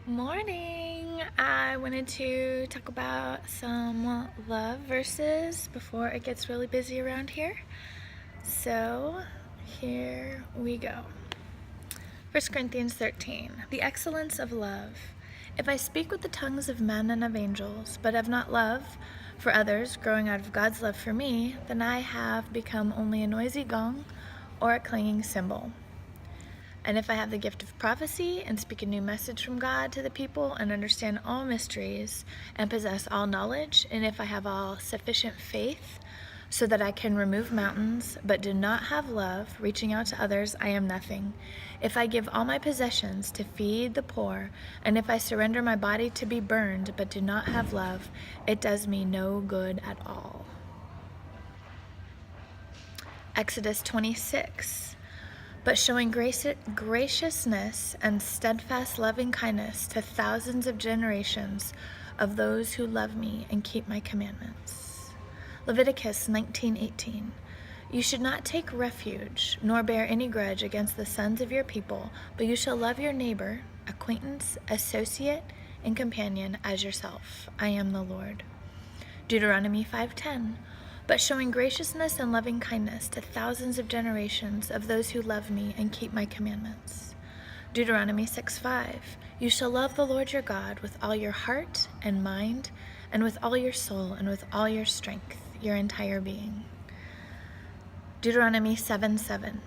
Morning! I wanted to talk about some love verses before it gets really busy around here. So, here we go. 1 Corinthians 13. The excellence of love. If I speak with the tongues of men and of angels, but have not love for others growing out of God's love for me, then I have become only a noisy gong or a clanging cymbal. And if I have the gift of prophecy and speak a new message from God to the people and understand all mysteries and possess all knowledge, and if I have all sufficient faith so that I can remove mountains but do not have love, reaching out to others, I am nothing. If I give all my possessions to feed the poor, and if I surrender my body to be burned but do not have love, it does me no good at all. Exodus 26. But showing graciousness and steadfast loving kindness to thousands of generations of those who love me and keep my commandments. Leviticus 19:18. You should not take refuge, nor bear any grudge against the sons of your people, but you shall love your neighbor, acquaintance, associate, and companion as yourself. I am the Lord. Deuteronomy 5:10. But showing graciousness and loving kindness to thousands of generations of those who love me and keep my commandments. Deuteronomy 6:5. You shall love the Lord your God with all your heart and mind, and with all your soul, and with all your strength, your entire being. Deuteronomy 7:7.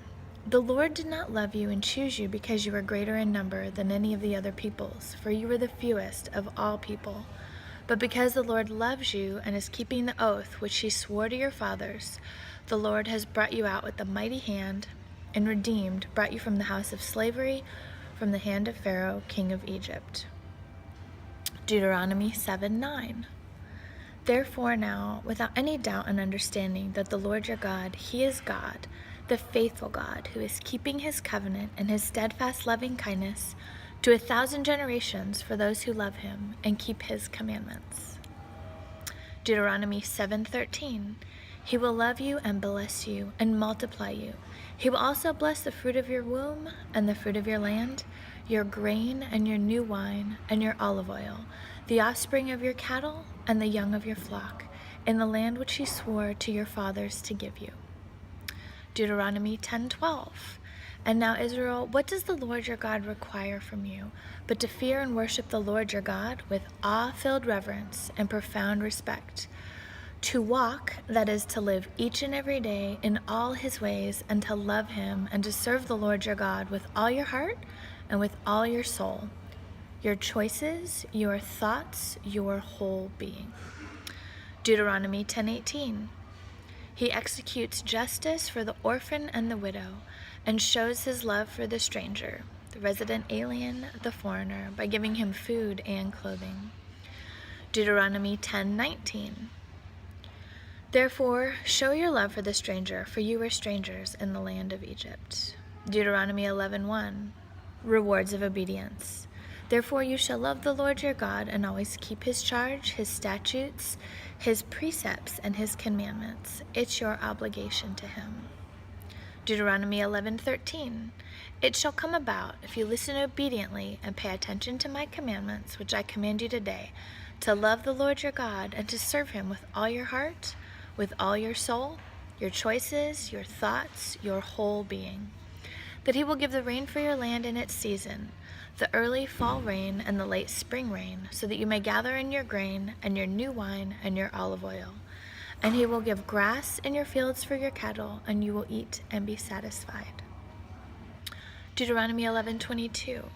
The Lord did not love you and choose you because you were greater in number than any of the other peoples, for you were the fewest of all people. But because the Lord loves you and is keeping the oath which he swore to your fathers, the Lord has brought you out with a mighty hand and brought you from the house of slavery, from the hand of Pharaoh, king of Egypt. Deuteronomy 7:9. Therefore now, without any doubt and understanding that the Lord your God, he is God, the faithful God, who is keeping his covenant and his steadfast loving kindness to 1,000 generations for those who love him and keep his commandments. Deuteronomy 7:13. He will love you and bless you and multiply you. He will also bless the fruit of your womb and the fruit of your land, your grain and your new wine and your olive oil, the offspring of your cattle and the young of your flock, in the land which he swore to your fathers to give you. Deuteronomy 10:12. And now, Israel, what does the Lord your God require from you, but to fear and worship the Lord your God with awe-filled reverence and profound respect, to walk, that is, to live each and every day in all his ways, and to love him and to serve the Lord your God with all your heart and with all your soul, your choices, your thoughts, your whole being. Deuteronomy 10:18. He executes justice for the orphan and the widow, and shows his love for the stranger, the resident alien, the foreigner, by giving him food and clothing. Deuteronomy 10:19. Therefore, show your love for the stranger, for you were strangers in the land of Egypt. Deuteronomy 11:1. Rewards of obedience. Therefore you shall love the Lord your God and always keep his charge, his statutes, his precepts, and his commandments. It's your obligation to him. Deuteronomy 11:13. It shall come about, if you listen obediently and pay attention to my commandments, which I command you today, to love the Lord your God and to serve him with all your heart, with all your soul, your choices, your thoughts, your whole being, that he will give the rain for your land in its season, the early fall rain and the late spring rain, so that you may gather in your grain and your new wine and your olive oil. And he will give grass in your fields for your cattle, and you will eat and be satisfied. Deuteronomy 11:22.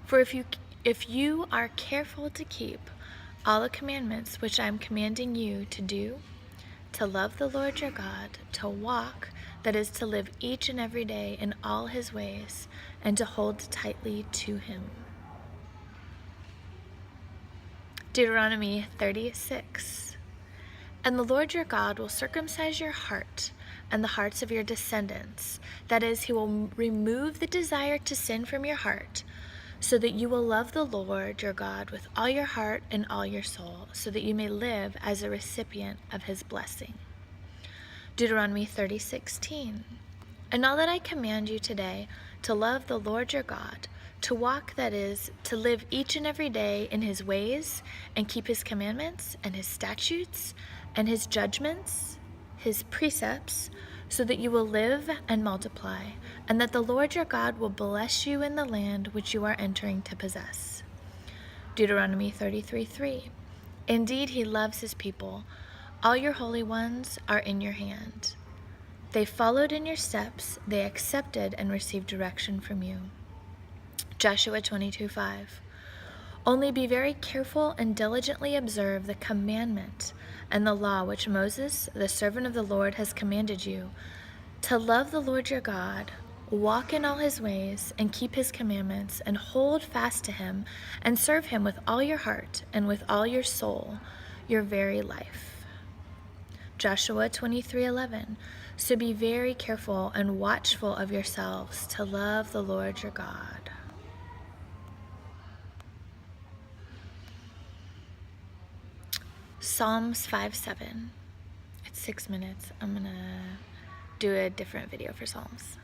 For if you are careful to keep all the commandments which I am commanding you to do, to love the Lord your God, to walk, that is, to live each and every day in all his ways, and to hold tightly to him. Deuteronomy 36. And the Lord your God will circumcise your heart and the hearts of your descendants. That is, he will remove the desire to sin from your heart, so that you will love the Lord your God with all your heart and all your soul, so that you may live as a recipient of his blessing. Deuteronomy 30:16. And all that I command you today, to love the Lord your God, To walk, that is, to live each and every day in his ways and keep his commandments and his statutes and his judgments, his precepts, so that you will live and multiply, and that the Lord your God will bless you in the land which you are entering to possess. Deuteronomy 33:3. Indeed, he loves his people. All your holy ones are in your hand. They followed in your steps. They accepted and received direction from you. Joshua 22:5. Only be very careful and diligently observe the commandment and the law which Moses, the servant of the Lord, has commanded you, to love the Lord your God, walk in all his ways, and keep his commandments, and hold fast to him, and serve him with all your heart and with all your soul, your very life. Joshua 23:11. So be very careful and watchful of yourselves to love the Lord your God. Psalms 5:7. It's 6 minutes. I'm going to do a different video for Psalms.